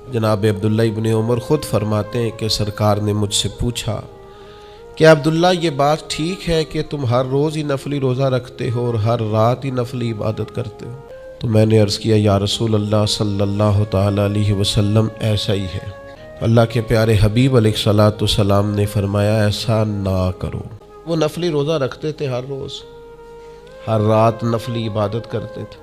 جناب عبداللہ ابن عمر خود فرماتے ہیں کہ سرکار نے مجھ سے پوچھا کہ عبداللہ یہ بات ٹھیک ہے کہ تم ہر روز ہی نفلی روزہ رکھتے ہو اور ہر رات ہی نفلی عبادت کرتے ہو؟ تو میں نے عرض کیا یا رسول اللہ صلی اللہ تعالیٰ علیہ وسلم ایسا ہی ہے۔ اللہ کے پیارے حبیب علیہ الصلاۃ والسلام نے فرمایا ایسا نہ کرو۔ وہ نفلی روزہ رکھتے تھے، ہر روز ہر رات نفلی عبادت کرتے تھے۔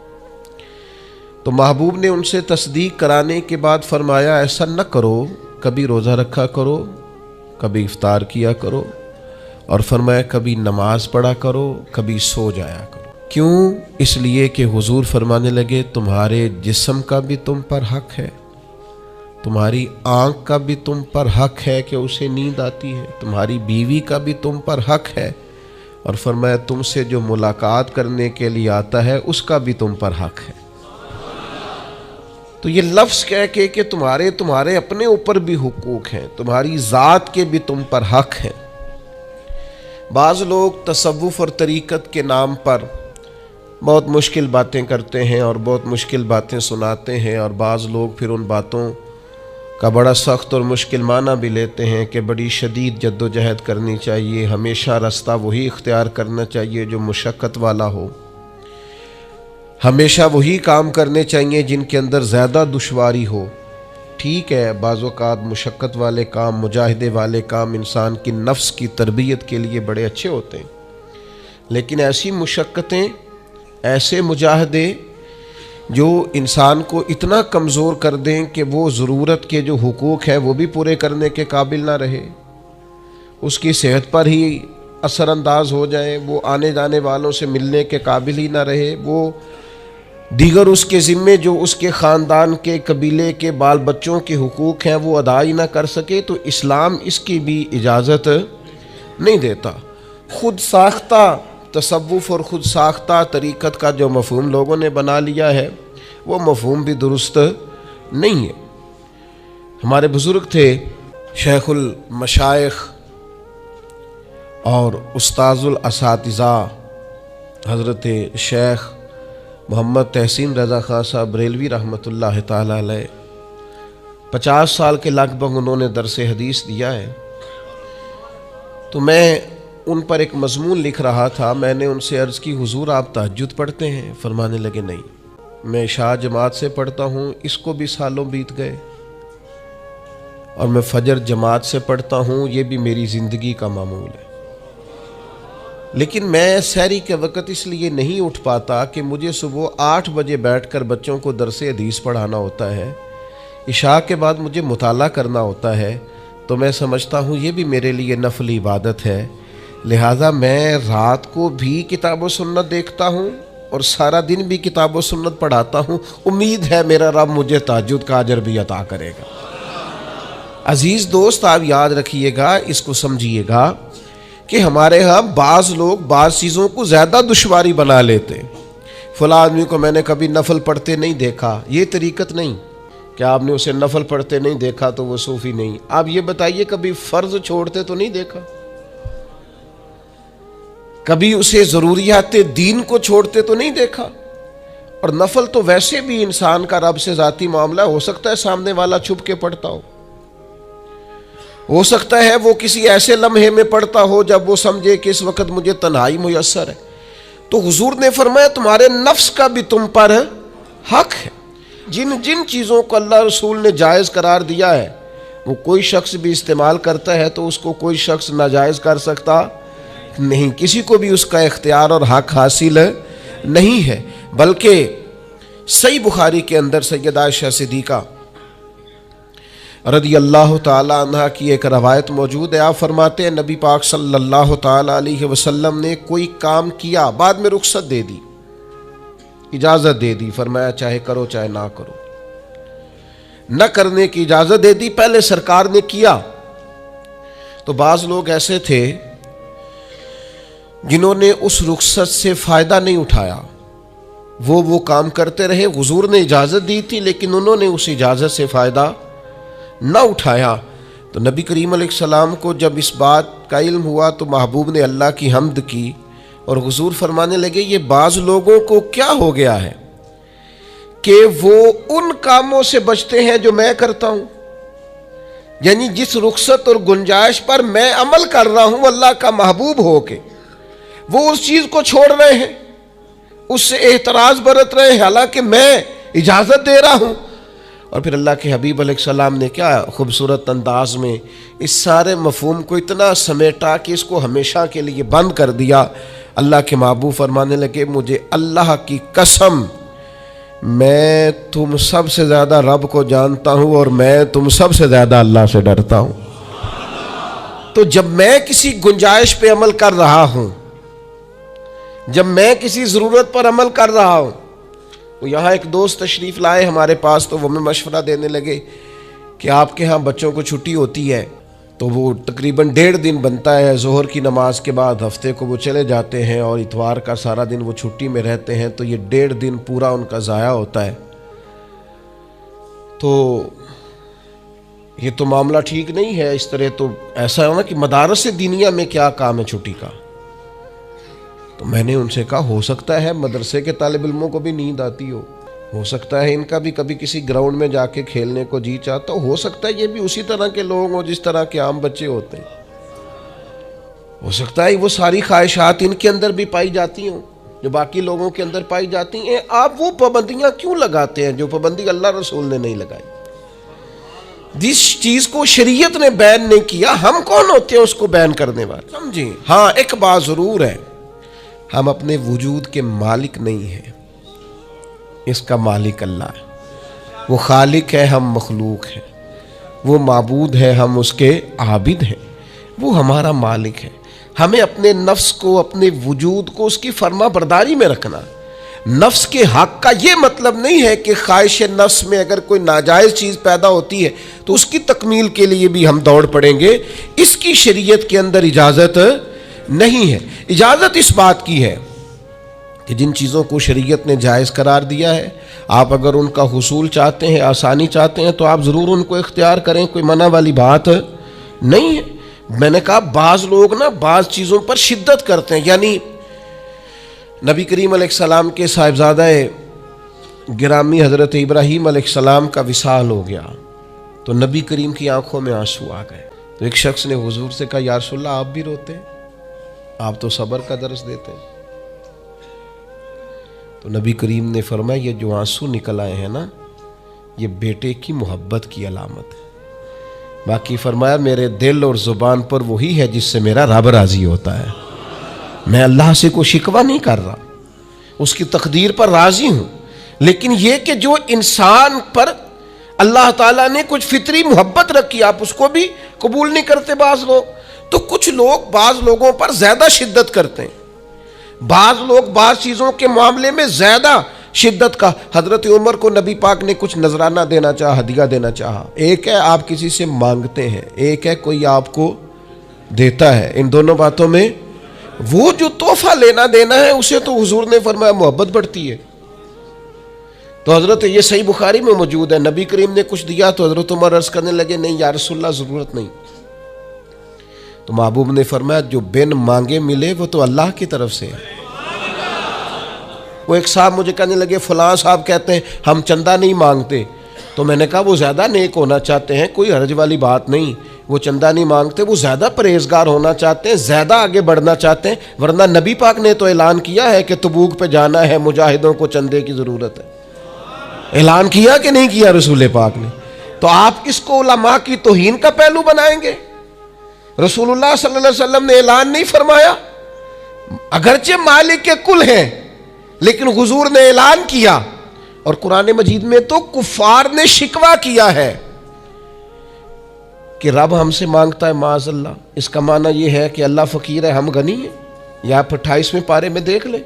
تو محبوب نے ان سے تصدیق کرانے کے بعد فرمایا ایسا نہ کرو، کبھی روزہ رکھا کرو، کبھی افطار کیا کرو، اور فرمایا کبھی نماز پڑھا کرو، کبھی سو جایا کرو۔ کیوں؟ اس لیے کہ حضور فرمانے لگے تمہارے جسم کا بھی تم پر حق ہے، تمہاری آنکھ کا بھی تم پر حق ہے کہ اسے نیند آتی ہے، تمہاری بیوی کا بھی تم پر حق ہے، اور فرمایا تم سے جو ملاقات کرنے کے لیے آتا ہے اس کا بھی تم پر حق ہے۔ تو یہ لفظ کہہ کے کہ تمہارے اپنے اوپر بھی حقوق ہیں، تمہاری ذات کے بھی تم پر حق ہیں۔ بعض لوگ تصوف اور طریقت کے نام پر بہت مشکل باتیں کرتے ہیں اور بہت مشکل باتیں سناتے ہیں، اور بعض لوگ پھر ان باتوں کا بڑا سخت اور مشکل معنی بھی لیتے ہیں کہ بڑی شدید جد و جہد کرنی چاہیے، ہمیشہ راستہ وہی اختیار کرنا چاہیے جو مشقت والا ہو، ہمیشہ وہی کام کرنے چاہیے جن کے اندر زیادہ دشواری ہو۔ ٹھیک ہے، بعض اوقات مشقت والے کام، مجاہدے والے کام انسان کی نفس کی تربیت کے لیے بڑے اچھے ہوتے ہیں، لیکن ایسی مشقتیں، ایسے مجاہدے جو انسان کو اتنا کمزور کر دیں کہ وہ ضرورت کے جو حقوق ہیں وہ بھی پورے کرنے کے قابل نہ رہے، اس کی صحت پر ہی اثر انداز ہو جائیں، وہ آنے جانے والوں سے ملنے کے قابل ہی نہ رہے، وہ دیگر اس کے ذمے جو اس کے خاندان کے، قبیلے کے، بال بچوں کے حقوق ہیں وہ ادا ہی نہ کر سکے، تو اسلام اس کی بھی اجازت نہیں دیتا۔ خود ساختہ تصوف اور خود ساختہ طریقت کا جو مفہوم لوگوں نے بنا لیا ہے وہ مفہوم بھی درست نہیں ہے۔ ہمارے بزرگ تھے شیخ المشائخ اور استاذ الاساتذہ حضرت شیخ محمد تحسین رضا خان صاحب بریلوی رحمۃ اللہ تعالی علیہ، 50 سال کے لگ بھگ انہوں نے درس حدیث دیا ہے۔ تو میں ان پر ایک مضمون لکھ رہا تھا، میں نے ان سے عرض کی حضور آپ تہجد پڑھتے ہیں؟ فرمانے لگے نہیں، میں عشاء جماعت سے پڑھتا ہوں، اس کو بھی سالوں بیت گئے، اور میں فجر جماعت سے پڑھتا ہوں، یہ بھی میری زندگی کا معمول ہے، لیکن میں سحری کے وقت اس لیے نہیں اٹھ پاتا کہ مجھے صبح 8 بجے بیٹھ کر بچوں کو درس حدیث پڑھانا ہوتا ہے، عشاء کے بعد مجھے مطالعہ کرنا ہوتا ہے، تو میں سمجھتا ہوں یہ بھی میرے لیے نفلی عبادت ہے، لہٰذا میں رات کو بھی کتاب و سنت دیکھتا ہوں اور سارا دن بھی کتاب و سنت پڑھاتا ہوں، امید ہے میرا رب مجھے تہجد کا اجر بھی عطا کرے گا۔ عزیز دوست، آپ یاد رکھیے گا، اس کو سمجھیے گا کہ ہمارے ہاں بعض لوگ بعض چیزوں کو زیادہ دشواری بنا لیتے ہیں۔ فلاں آدمی کو میں نے کبھی نفل پڑھتے نہیں دیکھا، یہ طریقت نہیں کہ آپ نے اسے نفل پڑھتے نہیں دیکھا تو وہ صوفی نہیں۔ آپ یہ بتائیے کبھی فرض چھوڑتے تو نہیں دیکھا، کبھی اسے ضروریات دین کو چھوڑتے تو نہیں دیکھا، اور نفل تو ویسے بھی انسان کا رب سے ذاتی معاملہ، ہو سکتا ہے سامنے والا چھپ کے پڑھتا ہو سکتا ہے وہ کسی ایسے لمحے میں پڑھتا ہو جب وہ سمجھے کہ اس وقت مجھے تنہائی میسر ہے۔ تو حضور نے فرمایا تمہارے نفس کا بھی تم پر حق ہے، جن چیزوں کو اللہ رسول نے جائز قرار دیا ہے وہ کوئی شخص بھی استعمال کرتا ہے تو اس کو کوئی شخص ناجائز کر سکتا نہیں، کسی کو بھی اس کا اختیار اور حق حاصل نہیں ہے۔ بلکہ صحیح بخاری کے اندر سیدہ عائشہ صدیقہ رضی اللہ تعالی عنہ کی ایک روایت موجود ہے، آپ فرماتے ہیں نبی پاک صلی اللہ تعالی علیہ وسلم نے کوئی کام کیا، بعد میں رخصت دے دی، اجازت دے دی، فرمایا چاہے کرو چاہے نہ کرو، نہ کرنے کی اجازت دے دی، پہلے سرکار نے کیا۔ تو بعض لوگ ایسے تھے جنہوں نے اس رخصت سے فائدہ نہیں اٹھایا، وہ کام کرتے رہے، حضور نے اجازت دی تھی لیکن انہوں نے اس اجازت سے فائدہ نہ اٹھایا۔ تو نبی کریم علیہ السلام کو جب اس بات کا علم ہوا تو محبوب نے اللہ کی حمد کی، اور حضور فرمانے لگے یہ بعض لوگوں کو کیا ہو گیا ہے کہ وہ ان کاموں سے بچتے ہیں جو میں کرتا ہوں، یعنی جس رخصت اور گنجائش پر میں عمل کر رہا ہوں اللہ کا محبوب ہو کے، وہ اس چیز کو چھوڑ رہے ہیں، اس سے احتراز برت رہے ہیں حالانکہ میں اجازت دے رہا ہوں۔ اور پھر اللہ کے حبیب علیہ السلام نے کیا خوبصورت انداز میں اس سارے مفہوم کو اتنا سمیٹا کہ اس کو ہمیشہ کے لیے بند کر دیا۔ اللہ کے محبوب فرمانے لگے مجھے اللہ کی قسم میں تم سب سے زیادہ رب کو جانتا ہوں اور میں تم سب سے زیادہ اللہ سے ڈرتا ہوں۔ تو جب میں کسی گنجائش پہ عمل کر رہا ہوں، جب میں کسی ضرورت پر عمل کر رہا ہوں، تو یہاں ایک دوست تشریف لائے ہمارے پاس، تو وہ ہمیں مشورہ دینے لگے کہ آپ کے ہاں بچوں کو چھٹی ہوتی ہے تو وہ تقریباً 1.5 دن بنتا ہے، ظہر کی نماز کے بعد ہفتے کو وہ چلے جاتے ہیں اور اتوار کا سارا دن وہ چھٹی میں رہتے ہیں، تو یہ 1.5 دن پورا ان کا ضائع ہوتا ہے۔ تو یہ تو معاملہ ٹھیک نہیں ہے، اس طرح تو ایسا ہے نا کہ مدارس دینیہ میں کیا کام ہے چھٹی کا؟ تو میں نے ان سے کہا ہو سکتا ہے مدرسے کے طالب علموں کو بھی نیند آتی ہو سکتا ہے ان کا بھی کبھی کسی گراؤنڈ میں جا کے کھیلنے کو جی چاہتا ہو سکتا ہے یہ بھی اسی طرح کے لوگ ہوں جس طرح کے عام بچے ہوتے ہیں، ہو سکتا ہے وہ ساری خواہشات ان کے اندر بھی پائی جاتی ہوں جو باقی لوگوں کے اندر پائی جاتی ہیں۔ آپ وہ پابندیاں کیوں لگاتے ہیں جو پابندی اللہ رسول نے نہیں لگائی؟ جس چیز کو شریعت نے بین نہیں کیا ہم کون ہوتے ہیں اس کو بین کرنے والے؟ سمجھیں؟ ہاں ایک بات ضرور ہے، ہم اپنے وجود کے مالک نہیں ہیں، اس کا مالک اللہ ہے۔ وہ خالق ہے، ہم مخلوق ہیں، وہ معبود ہے، ہم اس کے عابد ہیں، وہ ہمارا مالک ہے۔ ہمیں اپنے نفس کو، اپنے وجود کو اس کی فرما برداری میں رکھنا۔ نفس کے حق کا یہ مطلب نہیں ہے کہ خواہش نفس میں اگر کوئی ناجائز چیز پیدا ہوتی ہے تو اس کی تکمیل کے لیے بھی ہم دوڑ پڑیں گے، اس کی شریعت کے اندر اجازت نہیں ہے۔ اجازت اس بات کی ہے کہ جن چیزوں کو شریعت نے جائز قرار دیا ہے، آپ اگر ان کا حصول چاہتے ہیں، آسانی چاہتے ہیں، تو آپ ضرور ان کو اختیار کریں، کوئی منع والی بات نہیں ہے۔ میں نے کہا بعض لوگ نا بعض چیزوں پر شدت کرتے ہیں، یعنی نبی کریم علیہ السلام کے صاحبزادہ گرامی حضرت ابراہیم علیہ السلام کا وصال ہو گیا تو نبی کریم کی آنکھوں میں آنسو آ گئے، تو ایک شخص نے حضور سے کہا یا رسول اللہ آپ بھی روتے ہیں، آپ تو صبر کا درس دیتے ہیں۔ تو نبی کریم نے فرمایا یہ جو آنسو نکل آئے ہیں نا یہ بیٹے کی محبت کی علامت ہے، باقی فرمایا میرے دل اور زبان پر وہی ہے جس سے میرا رب راضی ہوتا ہے، میں اللہ سے کوئی شکوہ نہیں کر رہا، اس کی تقدیر پر راضی ہوں، لیکن یہ کہ جو انسان پر اللہ تعالیٰ نے کچھ فطری محبت رکھی آپ اس کو بھی قبول نہیں کرتے بعض لوگ، تو کچھ لوگ بعض لوگوں پر زیادہ شدت کرتے ہیں، بعض لوگ بعض چیزوں کے معاملے میں زیادہ شدت کا۔ حضرت عمر کو نبی پاک نے کچھ نذرانہ دینا چاہا، ہدیہ دینا چاہا، ایک ہے آپ کسی سے مانگتے ہیں، ایک ہے کوئی آپ کو دیتا ہے، ان دونوں باتوں میں وہ جو تحفہ لینا دینا ہے اسے تو حضور نے فرمایا محبت بڑھتی ہے۔ تو حضرت یہ صحیح بخاری میں موجود ہے، نبی کریم نے کچھ دیا تو حضرت عمر عرض کرنے لگے نہیں یا رسول اللہ ضرورت نہیں، تو محبوب نے فرمایا جو بن مانگے ملے وہ تو اللہ کی طرف سے ہے۔ وہ ایک صاحب مجھے کہنے لگے فلاں صاحب کہتے ہیں ہم چندہ نہیں مانگتے، تو میں نے کہا وہ زیادہ نیک ہونا چاہتے ہیں، کوئی حرج والی بات نہیں، وہ چندہ نہیں مانگتے، وہ زیادہ پرہیزگار ہونا چاہتے ہیں، زیادہ آگے بڑھنا چاہتے ہیں، ورنہ نبی پاک نے تو اعلان کیا ہے کہ تبوک پہ جانا ہے، مجاہدوں کو چندے کی ضرورت ہے، اعلان کیا کہ نہیں کیا رسول پاک نے؟ تو آپ اس کو علماء کی توہین کا پہلو بنائیں گے؟ رسول اللہ صلی اللہ علیہ وسلم نے اعلان نہیں فرمایا؟ اگرچہ مالک کے کل ہیں لیکن حضور نے اعلان کیا، اور قرآن مجید میں تو کفار نے شکوہ کیا ہے کہ رب ہم سے مانگتا ہے معاذ اللہ، اس کا معنی یہ ہے کہ اللہ فقیر ہے ہم غنی ہیں، یا آپ 28ویں پارے میں دیکھ لیں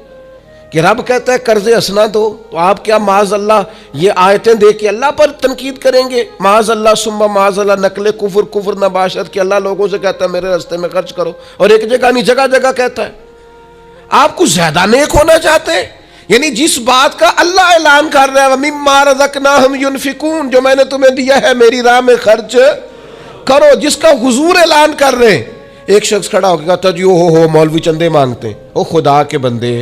کہ رب کہتا ہے قرض حسنہ دو، تو آپ کیا معاذ اللہ یہ آیتیں دے کے اللہ پر تنقید کریں گے؟ معاذ اللہ ثم معاذ اللہ، نقل کفر نباشت کہ اللہ لوگوں سے کہتا ہے میرے راستے میں خرچ کرو، اور ایک جگہ نہیں جگہ جگہ کہتا ہے۔ آپ کچھ زیادہ نیک ہونا چاہتے ہیں، یعنی جس بات کا اللہ اعلان کر رہا ہے وَمِمَّا رَزَقْنَاهُمْ يُنْفِقُونَ، جو میں نے تمہیں دیا ہے میری راہ میں خرچ کرو، جس کا حضور اعلان کر رہے ہیں، ایک شخص کھڑا ہو کے کہتا جی ہو مولوی چندے مانگتے ہیں۔ او خدا کے بندے،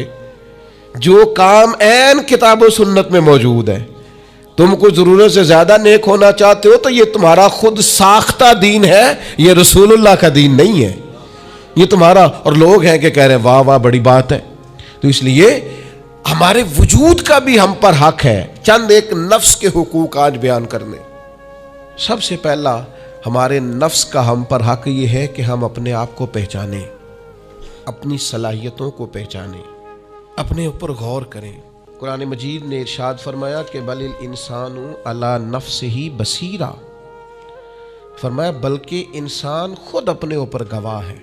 جو کام عین کتاب و سنت میں موجود ہے تم کو ضرورت سے زیادہ نیک ہونا چاہتے ہو تو یہ تمہارا خود ساختہ دین ہے، یہ رسول اللہ کا دین نہیں ہے، یہ تمہارا. اور لوگ ہیں کہ کہہ رہے ہیں واہ واہ بڑی بات ہے. تو اس لیے ہمارے وجود کا بھی ہم پر حق ہے. چند ایک نفس کے حقوق آج بیان کرنے. سب سے پہلا ہمارے نفس کا ہم پر حق یہ ہے کہ ہم اپنے آپ کو پہچانیں، اپنی صلاحیتوں کو پہچانیں، اپنے اوپر غور کریں. قرآن مجید نے ارشاد فرمایا کہ بل الانسان علی نفسہ بصیرہ، فرمایا بلکہ انسان خود اپنے اوپر گواہ ہے،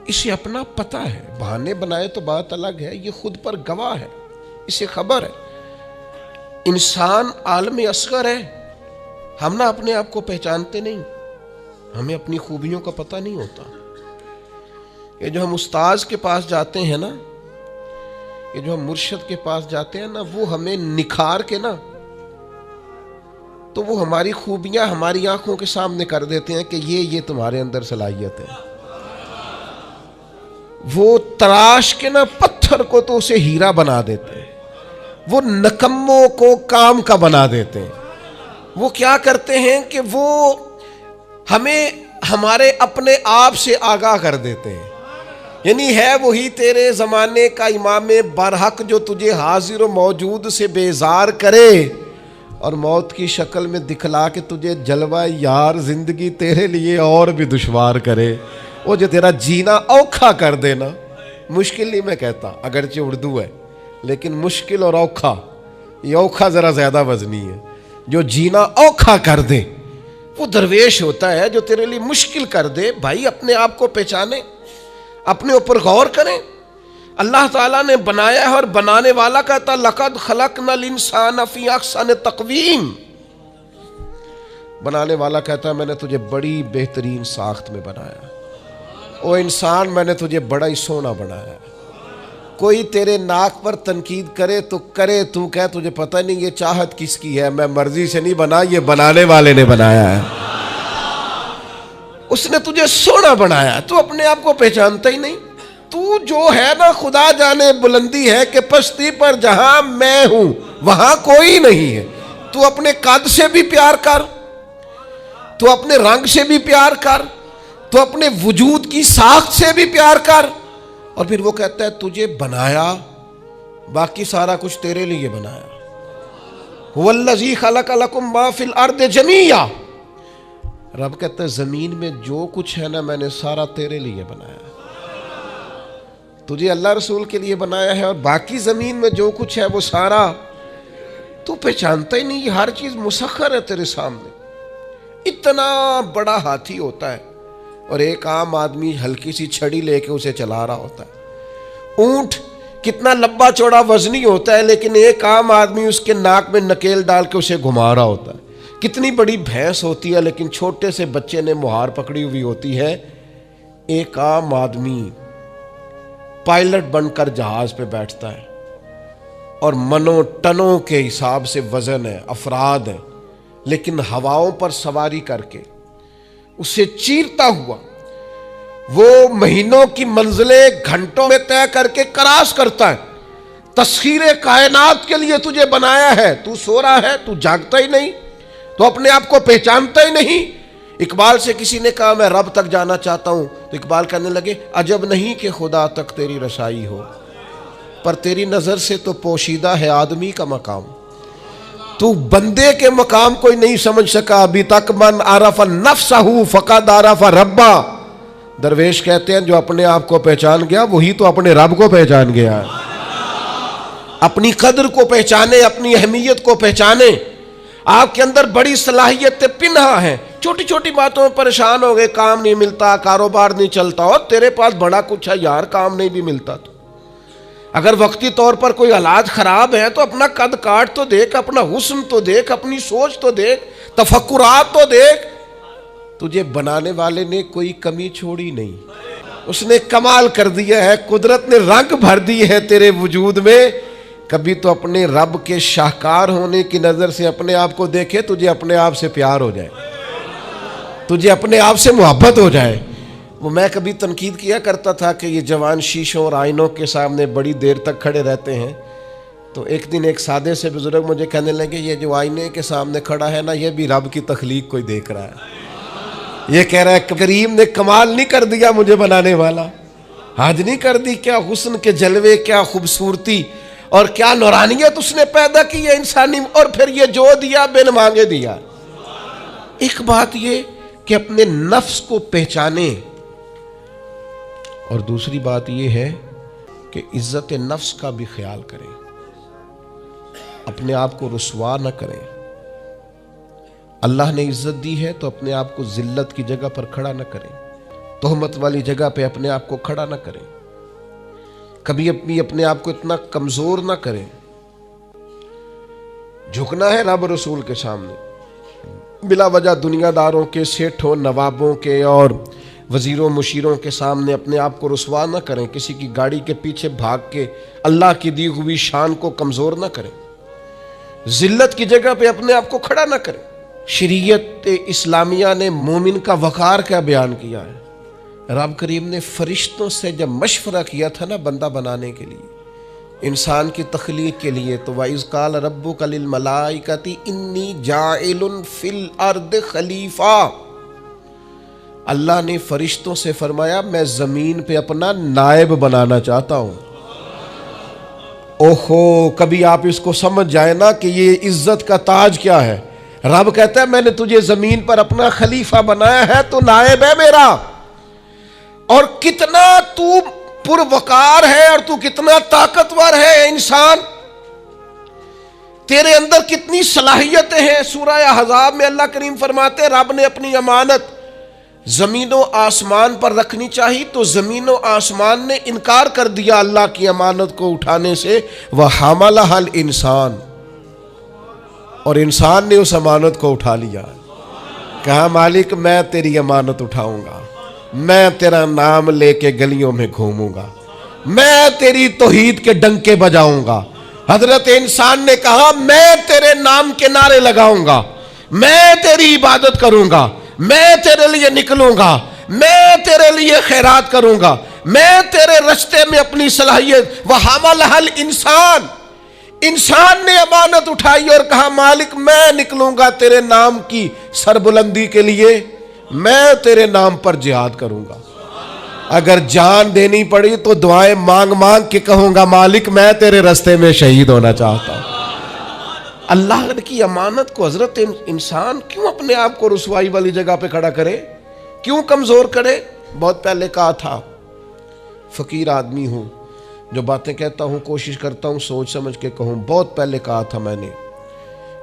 اسے اپنا پتہ ہے. بہانے بنائے تو بات الگ ہے، یہ خود پر گواہ ہے، اسے خبر ہے. انسان عالم اصغر ہے. ہم نہ اپنے آپ کو پہچانتے نہیں، ہمیں اپنی خوبیوں کا پتہ نہیں ہوتا. یہ جو ہم استاذ کے پاس جاتے ہیں نا، یہ جو ہم مرشد کے پاس جاتے ہیں نا، وہ ہمیں نکھار کے نا تو وہ ہماری خوبیاں ہماری آنکھوں کے سامنے کر دیتے ہیں کہ یہ تمہارے اندر صلاحیت ہے. وہ تراش کے نا پتھر کو تو اسے ہیرا بنا دیتے ہیں، وہ نکموں کو کام کا بنا دیتے ہیں. وہ کیا کرتے ہیں کہ وہ ہمیں ہمارے اپنے آپ سے آگاہ کر دیتے ہیں. یعنی ہے وہی تیرے زمانے کا امام برحق جو تجھے حاضر و موجود سے بیزار کرے اور موت کی شکل میں دکھلا کے تجھے جلوہ یار زندگی تیرے لیے اور بھی دشوار کرے. وہ جو تیرا جینا اوکھا کر دینا، مشکل نہیں میں کہتا، اگرچہ اردو ہے لیکن مشکل اور اوکھا، یہ اوکھا ذرا زیادہ وزنی ہے. جو جینا اوکھا کر دے وہ درویش ہوتا ہے، جو تیرے لیے مشکل کر دے. بھائی اپنے آپ کو پہچانے، اپنے اوپر غور کریں. اللہ تعالیٰ نے بنایا ہے اور بنانے والا کہتا لقد خلقنا الانسان فی احسن تقویم. بنانے والا کہتا ہے میں نے تجھے بڑی بہترین ساخت میں بنایا. او انسان میں نے تجھے بڑا ہی سونا بنایا. کوئی تیرے ناک پر تنقید کرے تو کرے، تو کہہ تجھے پتہ نہیں یہ چاہت کس کی ہے، میں مرضی سے نہیں بنا، یہ بنانے والے نے بنایا ہے. اس نے تجھے سونا بنایا، تو اپنے آپ کو پہچانتا ہی نہیں. تو جو ہے نا خدا جانے بلندی ہے کہ پستی پر جہاں میں ہوں وہاں کوئی نہیں ہے. تو اپنے قد سے بھی پیار کر، تو اپنے رنگ سے بھی پیار کر، تو اپنے وجود کی ساخت سے بھی پیار کر. اور پھر وہ کہتا ہے تجھے بنایا، باقی سارا کچھ تیرے لیے بنایا. هو الذی خلق لکم ما فی الارض جمیعا. رب کہتا ہے زمین میں جو کچھ ہے نا میں نے سارا تیرے لیے بنایا. تجھے اللہ رسول کے لیے بنایا ہے، اور باقی زمین میں جو کچھ ہے وہ سارا تو پہچانتا ہی نہیں. یہ ہر چیز مسخر ہے تیرے سامنے. اتنا بڑا ہاتھی ہوتا ہے اور ایک عام آدمی ہلکی سی چھڑی لے کے اسے چلا رہا ہوتا ہے. اونٹ کتنا لمبا چوڑا وزنی ہوتا ہے لیکن ایک عام آدمی اس کے ناک میں نکیل ڈال کے اسے گھما رہا ہوتا ہے. کتنی بڑی بھینس ہوتی ہے لیکن چھوٹے سے بچے نے مہار پکڑی ہوئی ہوتی ہے. ایک عام آدمی پائلٹ بن کر جہاز پہ بیٹھتا ہے اور منوں ٹنوں کے حساب سے وزن ہے، افراد ہیں، لیکن ہواؤں پر سواری کر کے اسے چیرتا ہوا وہ مہینوں کی منزلیں گھنٹوں میں طے کر کے کراس کرتا ہے. تسخیر کائنات کے لیے تجھے بنایا ہے، تو سو رہا ہے، تو جاگتا ہی نہیں، تو اپنے آپ کو پہچانتا ہی نہیں. اقبال سے کسی نے کہا میں رب تک جانا چاہتا ہوں، تو اقبال کہنے لگے عجب نہیں کہ خدا تک تیری رسائی ہو، پر تیری نظر سے تو پوشیدہ ہے آدمی کا مقام. تو بندے کے مقام کوئی نہیں سمجھ سکا ابھی تک. من عرف نفسہ فقد عرف ربا. درویش کہتے ہیں جو اپنے آپ کو پہچان گیا وہی تو اپنے رب کو پہچان گیا. اپنی قدر کو پہچانے، اپنی اہمیت کو پہچانے. آپ کے اندر بڑی صلاحیتیں پنہا ہیں. چھوٹی چھوٹی باتوں میں پریشان ہو گئے، کام نہیں ملتا، کاروبار نہیں چلتا، اور تیرے پاس بڑا کچھ ہے یار، کام نہیں بھی ملتا. تو اگر وقتی طور پر کوئی حالات خراب ہیں تو اپنا قد کاٹ تو دیکھ، اپنا حسن تو دیکھ، اپنی سوچ تو دیکھ، تفکرات تو دیکھ. تجھے بنانے والے نے کوئی کمی چھوڑی نہیں، اس نے کمال کر دیا ہے. قدرت نے رنگ بھر دی ہے تیرے وجود میں. کبھی تو اپنے رب کے شاہکار ہونے کی نظر سے اپنے آپ کو دیکھے، تجھے اپنے آپ سے پیار ہو جائے، تجھے اپنے آپ سے محبت ہو جائے. وہ میں کبھی تنقید کیا کرتا تھا کہ یہ جوان شیشوں اور آئینوں کے سامنے بڑی دیر تک کھڑے رہتے ہیں. تو ایک دن ایک سادے سے بزرگ مجھے کہنے لگے یہ جو آئینے کے سامنے کھڑا ہے نا، یہ بھی رب کی تخلیق کوئی دیکھ رہا ہے۔ یہ کہہ رہا ہے کریم نے کمال نہیں کر دیا مجھے بنانے والا، حد نہیں کر دی، کیا حسن کے جلوے، کیا خوبصورتی اور کیا نورانیت اس نے پیدا کی ہے انسانی، اور پھر یہ جو دیا بن مانگے دیا۔ ایک بات یہ کہ اپنے نفس کو پہچانے، اور دوسری بات یہ ہے کہ عزت نفس کا بھی خیال کریں، اپنے آپ کو رسوا نہ کریں۔ اللہ نے عزت دی ہے تو اپنے آپ کو ذلت کی جگہ پر کھڑا نہ کریں، تہمت والی جگہ پہ اپنے آپ کو کھڑا نہ کریں، کبھی اپنے آپ کو اتنا کمزور نہ کریں۔ جھکنا ہے رب رسول کے سامنے، بلا وجہ دنیا داروں کے، سیٹھوں، نوابوں کے اور وزیروں مشیروں کے سامنے اپنے آپ کو رسوا نہ کریں، کسی کی گاڑی کے پیچھے بھاگ کے اللہ کی دی ہوئی شان کو کمزور نہ کریں، ذلت کی جگہ پہ اپنے آپ کو کھڑا نہ کریں۔ شریعت اسلامیہ نے مومن کا وقار کیا بیان کیا ہے؟ رب کریم نے فرشتوں سے جب مشورہ کیا تھا نا بندہ بنانے کے لیے، انسان کی تخلیق کے لیے، تو وَإِذْ قَالَ رَبُّكَ لِلْمَلَائِكَةِ إِنِّي جَاعِلٌ فِي الْأَرْضِ خلیفہ، اللہ نے فرشتوں سے فرمایا میں زمین پہ اپنا نائب بنانا چاہتا ہوں۔ اوہو، کبھی آپ اس کو سمجھ جائیں نا کہ یہ عزت کا تاج کیا ہے۔ رب کہتا ہے میں نے تجھے زمین پر اپنا خلیفہ بنایا ہے، تو نائب ہے میرا، اور کتنا تو پروقار ہے اور تو کتنا طاقتور ہے انسان، تیرے اندر کتنی صلاحیتیں ہیں۔ سورہ احزاب میں اللہ کریم فرماتے ہیں رب نے اپنی امانت زمین و آسمان پر رکھنی چاہی تو زمین و آسمان نے انکار کر دیا اللہ کی امانت کو اٹھانے سے، وَحَمَلَهَا الْإِنسان، اور انسان نے اس امانت کو اٹھا لیا، کہا مالک میں تیری امانت اٹھاؤں گا، میں تیرا نام لے کے گلیوں میں گھوموں گا، میں تیری توحید کے ڈنکے بجاؤں گا۔ حضرت انسان نے کہا میں تیرے نام کے نعرے لگاؤں گا، میں تیری عبادت کروں گا، میں تیرے لیے نکلوں گا، میں تیرے لیے خیرات کروں گا، میں تیرے رشتے میں اپنی صلاحیت۔ وَحَمَلَهَا الْإِنسان، انسان نے امانت اٹھائی اور کہا مالک میں نکلوں گا تیرے نام کی سربلندی کے لیے، میں تیرے نام پر جہاد کروں گا، اگر جان دینی پڑی تو دعائیں مانگ مانگ کے کہوں گا مالک میں تیرے رستے میں شہید ہونا چاہتا ہوں۔ اللہ کی امانت کو حضرت انسان کیوں اپنے آپ کو رسوائی والی جگہ پہ کھڑا کرے، کیوں کمزور کرے؟ بہت پہلے کہا تھا، فقیر آدمی ہوں، جو باتیں کہتا ہوں کوشش کرتا ہوں سوچ سمجھ کے کہوں۔ بہت پہلے کہا تھا میں نے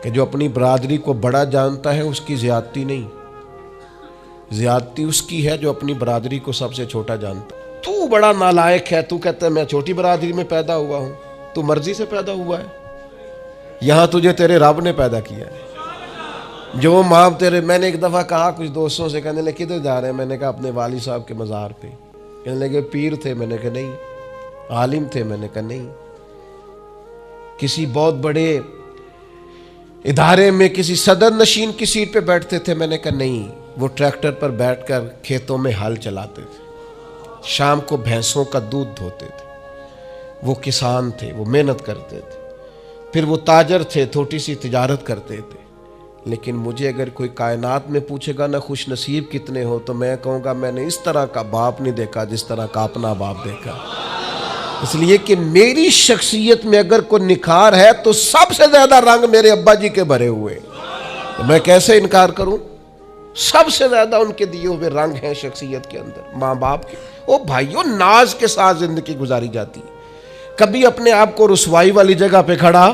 کہ جو اپنی برادری کو بڑا جانتا ہے اس کی زیادتی نہیں، زیادتی اس کی ہے جو اپنی برادری کو سب سے چھوٹا جانتا ہے۔ تو بڑا نالائق ہے، تو کہتا ہے میں چھوٹی برادری میں پیدا ہوا ہوں، تو مرضی سے پیدا ہوا ہے، یہاں تجھے تیرے رب نے پیدا کیا ہے۔ جو ماں تیرے، میں نے ایک دفعہ کہا کچھ دوستوں سے، کہنے لگے کدھر جا رہے ہیں؟ میں نے کہا اپنے والد صاحب کے مزار پہ۔ کہنے لگے پیر تھے؟ میں نے کہا نہیں۔ عالم تھے؟ میں نے کہا نہیں۔ کسی بہت بڑے ادارے میں کسی صدر نشین کی سیٹ پہ بیٹھتے تھے؟ میں نے کہا نہیں۔ وہ ٹریکٹر پر بیٹھ کر کھیتوں میں ہل چلاتے تھے، شام کو بھینسوں کا دودھ دھوتے تھے، وہ کسان تھے، وہ محنت کرتے تھے، پھر وہ تاجر تھے، چھوٹی سی تجارت کرتے تھے۔ لیکن مجھے اگر کوئی کائنات میں پوچھے گا نا خوش نصیب کتنے ہو، تو میں کہوں گا میں نے اس طرح کا باپ نہیں دیکھا جس طرح کا اپنا باپ دیکھا، اس لیے کہ میری شخصیت میں اگر کوئی نکھار ہے تو سب سے زیادہ رنگ میرے ابا جی کے بھرے ہوئے، تو میں کیسے انکار کروں؟ سب سے زیادہ ان کے دیے ہوئے رنگ ہیں شخصیت کے اندر، ماں باپ کے۔ او بھائیوں، ناز کے ساتھ زندگی گزاری جاتی ہے، کبھی اپنے آپ کو رسوائی والی جگہ پہ کھڑا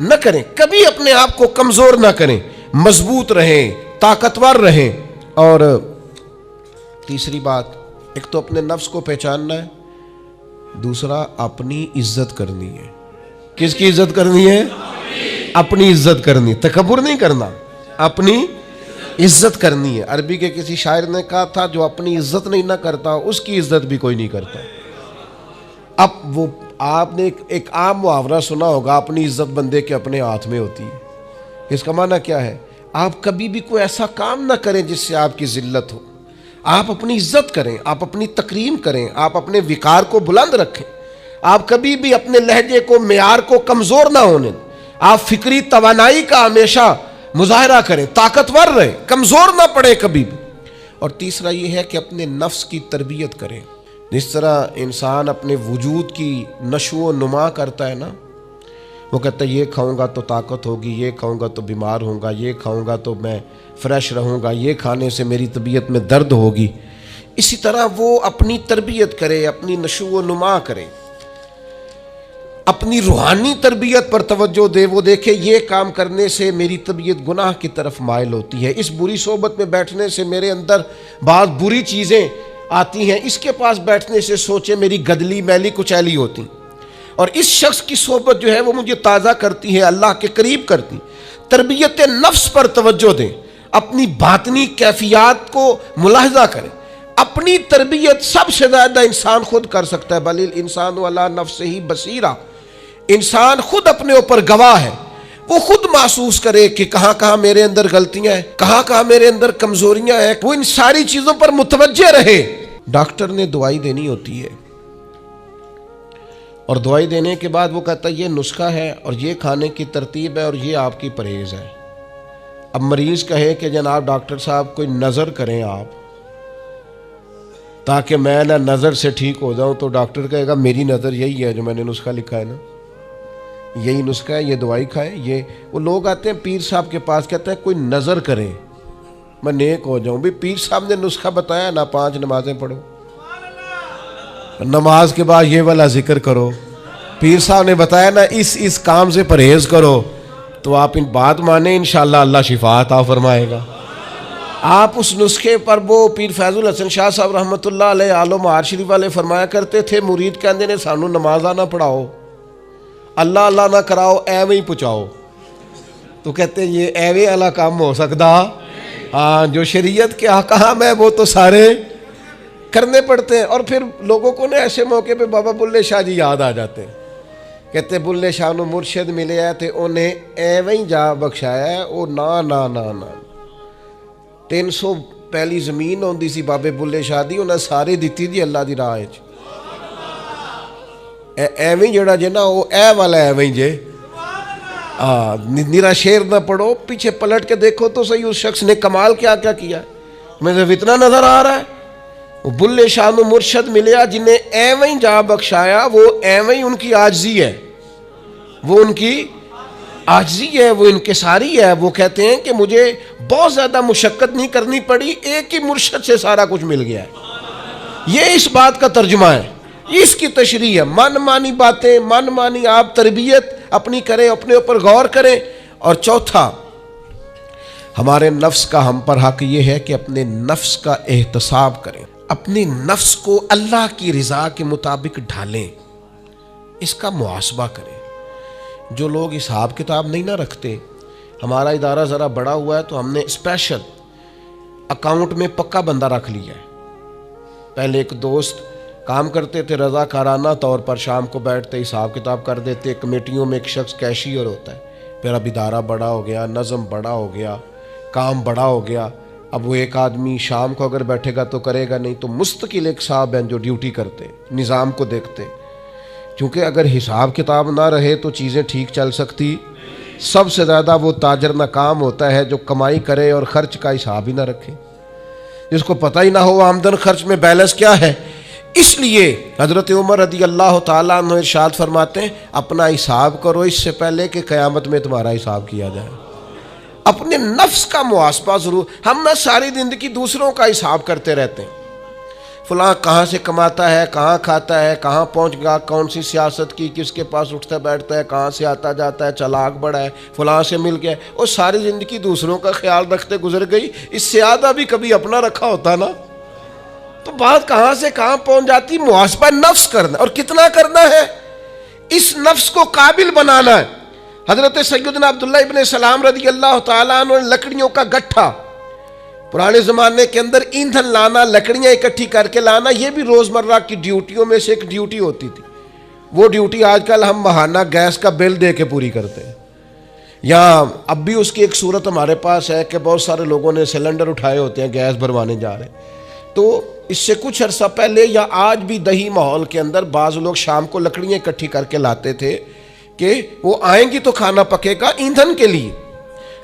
نہ کریں، کبھی اپنے آپ کو کمزور نہ کریں، مضبوط رہیں، طاقتور رہیں۔ اور تیسری بات، ایک تو اپنے نفس کو پہچاننا ہے، دوسرا اپنی عزت کرنی ہے۔ کس کی عزت کرنی ہے؟ اپنی عزت کرنی، تکبر نہیں کرنا، اپنی عزت کرنی ہے۔ عربی کے کسی شاعر نے کہا تھا جو اپنی عزت نہیں نہ کرتا اس کی عزت بھی کوئی نہیں کرتا۔ اب وہ آپ نے ایک عام محاورہ سنا ہوگا، اپنی عزت بندے کے اپنے ہاتھ میں ہوتی ہے۔ اس کا معنی کیا ہے؟ آپ کبھی بھی کوئی ایسا کام نہ کریں جس سے آپ کی ذلت ہو، آپ اپنی عزت کریں، آپ اپنی تکریم کریں، آپ اپنے وقار کو بلند رکھیں، آپ کبھی بھی اپنے لہجے کو، معیار کو کمزور نہ ہونے دیں. آپ فکری توانائی کا ہمیشہ مظاہرہ کریں، طاقتور رہیں، کمزور نہ پڑے کبھی بھی. اور تیسرا یہ ہے کہ اپنے نفس کی تربیت کریں. جس طرح انسان اپنے وجود کی نشو و نما کرتا ہے نا، وہ کہتا ہے یہ کھاؤں گا تو طاقت ہوگی، یہ کھاؤں گا تو بیمار ہوں گا، یہ کھاؤں گا تو میں فریش رہوں گا، یہ کھانے سے میری طبیعت میں درد ہوگی. اسی طرح وہ اپنی تربیت کرے، اپنی نشو و نما کرے، اپنی روحانی تربیت پر توجہ دے. وہ دیکھے یہ کام کرنے سے میری طبیعت گناہ کی طرف مائل ہوتی ہے، اس بری صحبت میں بیٹھنے سے میرے اندر بعض بری چیزیں آتی ہیں، اس کے پاس بیٹھنے سے سوچے میری گدلی میلی کچیلی ہوتی، اور اس شخص کی صحبت جو ہے وہ مجھے تازہ کرتی ہے، اللہ کے قریب کرتی. تربیت نفس پر توجہ دیں، اپنی باطنی کیفیات کو ملاحظہ کریں. اپنی تربیت سب سے زیادہ انسان خود کر سکتا ہے. بل الانسان علی نفسہ بصیرہ، انسان خود اپنے اوپر گواہ ہے. وہ خود محسوس کرے کہ کہاں کہاں میرے اندر غلطیاں ہیں، کہاں کہاں میرے اندر کمزوریاں ہیں. وہ ان ساری چیزوں پر متوجہ رہے. ڈاکٹر نے دوائی دینی ہوتی ہے، اور دوائی دینے کے بعد وہ کہتا ہے یہ نسخہ ہے اور یہ کھانے کی ترتیب ہے اور یہ آپ کی پرہیز ہے. اب مریض کہے کہ جناب ڈاکٹر صاحب کوئی نظر کریں آپ تاکہ میں نہ نظر سے ٹھیک ہو جاؤں، تو ڈاکٹر کہے گا میری نظر یہی ہے جو میں نے نسخہ لکھا ہے نا، یہی نسخہ ہے، یہ دوائی کھائیں. یہ وہ لوگ آتے ہیں پیر صاحب کے پاس، کہتے ہیں کوئی نظر کریں میں نیک ہو جاؤں. بھی پیر صاحب نے نسخہ بتایا نا، 5 نمازیں پڑھو، نماز کے بعد یہ والا ذکر کرو. پیر صاحب نے بتایا نا اس کام سے پرہیز کرو، تو آپ ان بات مانیں، انشاءاللہ اللہ شفا عطا فرمائے گا. آپ اس نسخے پر، وہ پیر فیض الحسن شاہ صاحب رحمۃ اللہ علیہ عالم معار شریف والے فرمایا کرتے تھے، مرید کہندے نے سانو نمازاں نہ پڑھاؤ، اللہ اللہ نہ کراؤ، ایویں ہی پہنچاؤ. تو کہتے ہیں یہ ایویں والا کام ہو سکتا؟ ہاں، جو شریعت کے احکام ہے وہ تو سارے کرنے پڑتے ہیں. اور پھر لوگوں کو نا ایسے موقع پہ بابا بلے شاہ جی یاد آ جاتے ہیں. کہتے بلے شاہ نو مرشد ملے ہے تے انہیں ایویں ہی جا بخشایا ہے. او نا 300 پہلی زمین ہوندی سی بابے بلے شاہ دی، انہیں سارے دیتی دی اللہ دی راہ وچ. ایویں جڑا جے نا وہ اے والا ایویں جے. نیرا شیر نہ پڑھو، پیچھے پلٹ کے دیکھو تو صحیح اس شخص نے کمال کیا کیا کیا ہے. مجھے اتنا نظر آ رہا ہے وہ بلے شاہ نو مرشد ملیا جنہیں ایویں جا بخشایا، وہ ایویں ان کی عاجزی ہے، وہ ان کی عاجزی ہے، وہ انکساری ہے. وہ کہتے ہیں کہ مجھے بہت زیادہ مشقت نہیں کرنی پڑی، ایک ہی مرشد سے سارا کچھ مل گیا ہے. یہ اس بات کا ترجمہ ہے، اس کی تشریح ہے. من مانی باتیں، من مانی آپ تربیت اپنی کریں، اپنے اوپر غور کریں. اور چوتھا، ہمارے نفس کا ہم پر حق یہ ہے کہ اپنے نفس کا احتساب کریں، اپنے نفس کو اللہ کی رضا کے مطابق ڈھالیں، اس کا محاسبہ کریں. جو لوگ حساب کتاب نہیں نہ رکھتے، ہمارا ادارہ ذرا بڑا ہوا ہے تو ہم نے اسپیشل اکاؤنٹ میں پکا بندہ رکھ لیا ہے. پہلے ایک دوست کام کرتے تھے رضاکارانہ طور پر، شام کو بیٹھتے حساب کتاب کر دیتے. کمیٹیوں میں ایک شخص کیشیئر ہوتا ہے. پھر اب ادارہ بڑا ہو گیا، نظم بڑا ہو گیا، کام بڑا ہو گیا. اب وہ ایک آدمی شام کو اگر بیٹھے گا تو کرے گا نہیں، تو مستقل ایک صاحب ہیں جو ڈیوٹی کرتے، نظام کو دیکھتے. کیونکہ اگر حساب کتاب نہ رہے تو چیزیں ٹھیک چل سکتی. سب سے زیادہ وہ تاجر ناکام ہوتا ہے جو کمائی کرے اور خرچ کا حساب ہی نہ رکھے، جس کو پتہ ہی نہ ہو آمدن خرچ میں بیلنس کیا ہے. اس لیے حضرت عمر رضی اللہ تعالیٰ عنہ ارشاد فرماتے ہیں اپنا حساب کرو اس سے پہلے کہ قیامت میں تمہارا حساب کیا جائے. اپنے نفس کا محاسبہ ضرور. ہم نہ ساری زندگی دوسروں کا حساب کرتے رہتے ہیں، فلاں کہاں سے کماتا ہے، کہاں کھاتا ہے، کہاں پہنچ گیا، کون سی سیاست کی، کس کے پاس اٹھتا بیٹھتا ہے، کہاں سے آتا جاتا ہے، چلاک بڑا ہے، فلاں سے مل گیا. اور ساری زندگی دوسروں کا خیال رکھتے گزر گئی. اس سے زیادہ بھی کبھی اپنا رکھا ہوتا نا تو بات کہاں سے کہاں پہنچ جاتی. محاسبہ نفس کرنا، اور کتنا کرنا ہے، اس نفس کو قابل بنانا ہے. حضرت سیدنا عبداللہ ابن سلام رضی اللہ تعالیٰ عنہ نے لکڑیوں کا گٹھا، پرانے زمانے کے اندر ایندھن لانا، لکڑیاں اکٹھی کر کے لانا، یہ بھی روزمرہ کی ڈیوٹیوں میں سے ایک ڈیوٹی ہوتی تھی. وہ ڈیوٹی آج کل ہم ماہانہ گیس کا بل دے کے پوری کرتے ہیں. یا اب بھی اس کی ایک صورت ہمارے پاس ہے کہ بہت سارے لوگوں نے سلنڈر اٹھائے ہوتے ہیں، گیس بھروانے جا رہے ہیں، تو اس سے کچھ عرصہ پہلے یا آج بھی دیہی ماحول کے اندر بعض لوگ شام کو لکڑیاں اکٹھی کر کے لاتے تھے کہ وہ آئیں گی تو کھانا پکے گا ایندھن کے لیے.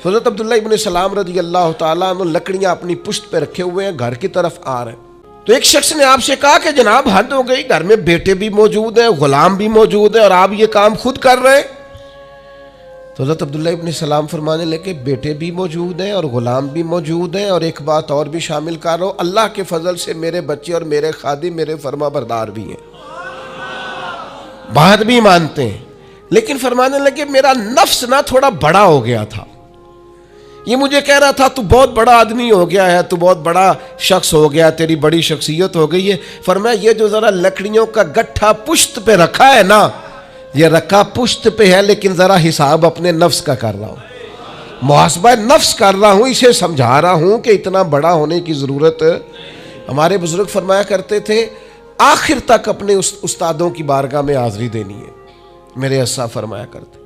حضرت عبداللہ ابن سلام رضی اللہ تعالیٰ عنہ لکڑیاں اپنی پشت پہ رکھے ہوئے ہیں، گھر کی طرف آ رہے ہیں. تو ایک شخص نے آپ سے کہا کہ جناب حد ہو گئی، گھر میں بیٹے بھی موجود ہیں، غلام بھی موجود ہیں، اور آپ یہ کام خود کر رہے ہیں. تو حضرت عبداللہ ابن سلام فرمانے لگے بیٹے بھی موجود ہیں اور غلام بھی موجود ہیں، اور ایک بات اور بھی شامل کر رہا ہوں، اللہ کے فضل سے میرے بچے اور میرے خادم میرے فرما بردار بھی ہیں، بات بھی مانتے ہیں. لیکن فرمانے لگے میرا نفس نہ تھوڑا بڑا ہو گیا تھا، یہ مجھے کہہ رہا تھا تو بہت بڑا آدمی ہو گیا ہے، تو بہت بڑا شخص ہو گیا، تیری بڑی شخصیت ہو گئی ہے. فرمایا یہ جو ذرا لکڑیوں کا گٹھا پشت پہ رکھا ہے نا، یہ رکھا پشت پہ ہے، لیکن ذرا حساب اپنے نفس کا کر رہا ہوں، محاسبہ نفس کر رہا ہوں، اسے سمجھا رہا ہوں کہ اتنا بڑا ہونے کی ضرورت. ہمارے بزرگ فرمایا کرتے تھے آخر تک اپنے استادوں کی بارگاہ میں حاضری دینی ہے. میرے اسا فرمایا کرتے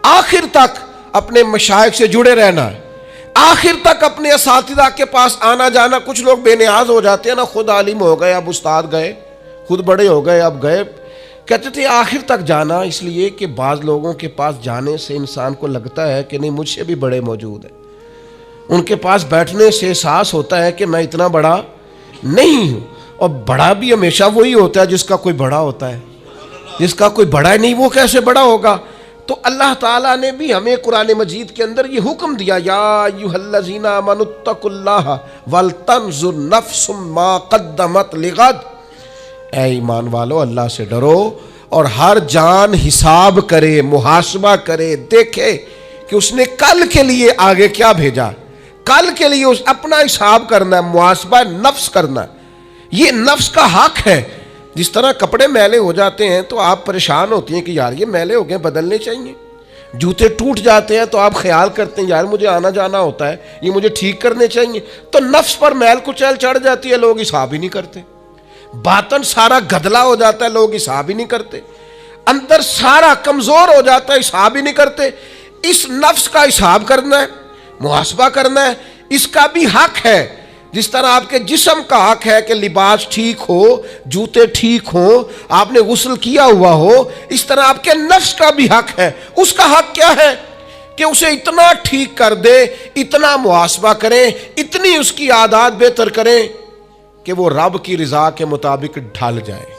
آخر تک اپنے مشائخ سے جڑے رہنا ہے، آخر تک اپنے اساتذہ کے پاس آنا جانا. کچھ لوگ بے نیاز ہو جاتے ہیں نا، خود عالم ہو گئے اب استاد گئے، خود بڑے ہو گئے اب گئے. کہتے تھے آخر تک جانا، اس لیے کہ بعض لوگوں کے پاس جانے سے انسان کو لگتا ہے کہ نہیں مجھ سے بھی بڑے موجود ہیں، ان کے پاس بیٹھنے سے احساس ہوتا ہے کہ میں اتنا بڑا نہیں ہوں. اور بڑا بھی ہمیشہ وہی ہوتا ہے جس کا کوئی بڑا ہوتا ہے، جس کا کوئی بڑا نہیں وہ کیسے بڑا ہوگا. تو اللہ تعالیٰ نے بھی ہمیں قرآن مجید کے اندر یہ حکم دیا، یا ایھا الذین آمنوا اتقوا اللہ ولتنظر نفس ما قدمت لغد. اے ایمان والو اللہ سے ڈرو اور ہر جان حساب کرے، محاسبہ کرے، دیکھے کہ اس نے کل کے لیے آگے کیا بھیجا، کل کے لیے اس اپنا حساب کرنا ہے، محاسبہ نفس کرنا ہے. یہ نفس کا حق ہے. جس طرح کپڑے میلے ہو جاتے ہیں تو آپ پریشان ہوتی ہیں کہ یار یہ میلے ہو گئے بدلنے چاہیے، جوتے ٹوٹ جاتے ہیں تو آپ خیال کرتے ہیں یار مجھے آنا جانا ہوتا ہے، یہ مجھے ٹھیک کرنے چاہیے. تو نفس پر میل کچیل چڑھ جاتی ہے، لوگ حساب ہی نہیں کرتے. باطن سارا گدلا ہو جاتا ہے، لوگ حساب ہی نہیں کرتے. اندر سارا کمزور ہو جاتا ہے، حساب ہی نہیں کرتے. اس نفس کا حساب کرنا ہے، محاسبہ کرنا ہے، اس کا بھی حق ہے. جس طرح آپ کے جسم کا حق ہے کہ لباس ٹھیک ہو، جوتے ٹھیک ہوں، آپ نے غسل کیا ہوا ہو، اس طرح آپ کے نفس کا بھی حق ہے. اس کا حق کیا ہے کہ اسے اتنا ٹھیک کر دے، اتنا محاسبہ کریں، اتنی اس کی عادات بہتر کریں کہ وہ رب کی رضا کے مطابق ڈھل جائے.